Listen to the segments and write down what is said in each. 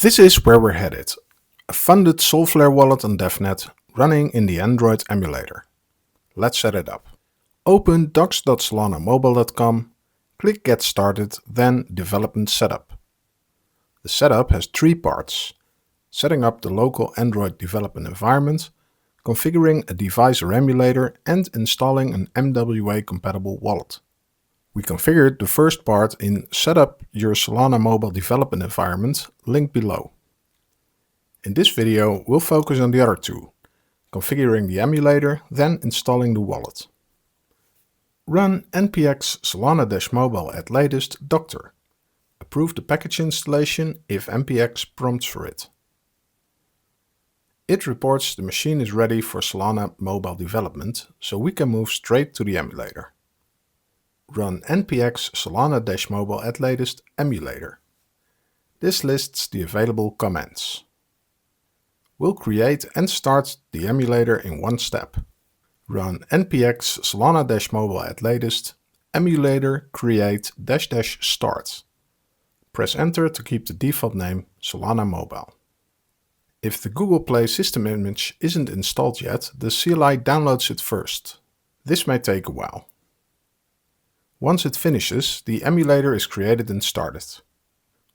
This is where we're headed. A funded Solflare wallet on Devnet running in the Android emulator. Let's set it up. Open docs.solanamobile.com, click Get Started, then Development Setup. The setup has three parts: setting up the local Android development environment, configuring a device or emulator, and installing an MWA-compatible wallet. We configured the first part in Set up your Solana Mobile Development Environment, link below. In this video, we'll focus on the other two, configuring the emulator, then installing the wallet. Run npx solana-mobile at latest doctor. Approve the package installation if npx prompts for it. It reports the machine is ready for Solana Mobile development, so we can move straight to the emulator. Run npx solana-mobile at latest emulator. This lists the available commands. We'll create and start the emulator in one step. Run npx solana-mobile at latest emulator create -- start. Press enter to keep the default name Solana Mobile. If the Google Play system image isn't installed yet, the CLI downloads it first. This may take a while. Once it finishes, the emulator is created and started.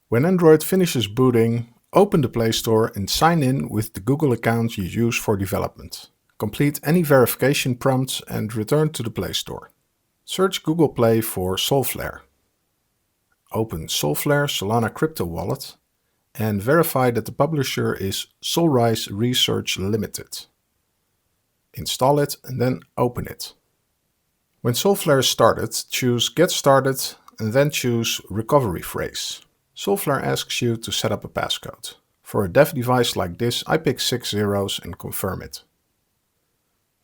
When Android finishes booting, open the Play Store and sign in with the Google account you use for development. Complete any verification prompts and return to the Play Store. Search Google Play for Solflare. Open Solflare Solana Crypto Wallet and verify that the publisher is Solrise Research Limited. Install it and then open it. When Solflare is started, choose Get Started and then choose Recovery Phrase. Solflare asks you to set up a passcode. For a dev device like this, I pick 6 zeros and confirm it.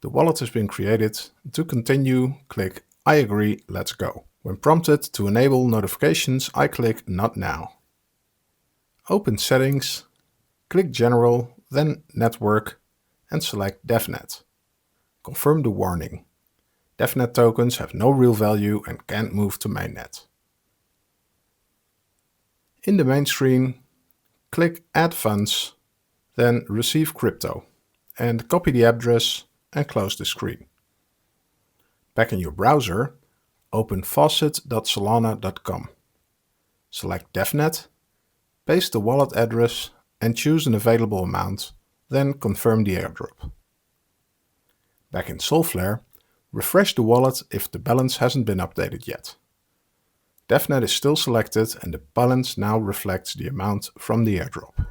The wallet has been created. To continue, click I agree, let's go. When prompted to enable notifications, I click Not Now. Open Settings, click General, then Network and select Devnet. Confirm the warning. Devnet tokens have no real value and can't move to mainnet. In the main screen, click Add Funds, then Receive Crypto, and copy the address and close the screen. Back in your browser, open faucet.solana.com. Select Devnet, paste the wallet address and choose an available amount, then confirm the airdrop. Back in Solflare, refresh the wallet if the balance hasn't been updated yet. Devnet is still selected and the balance now reflects the amount from the airdrop.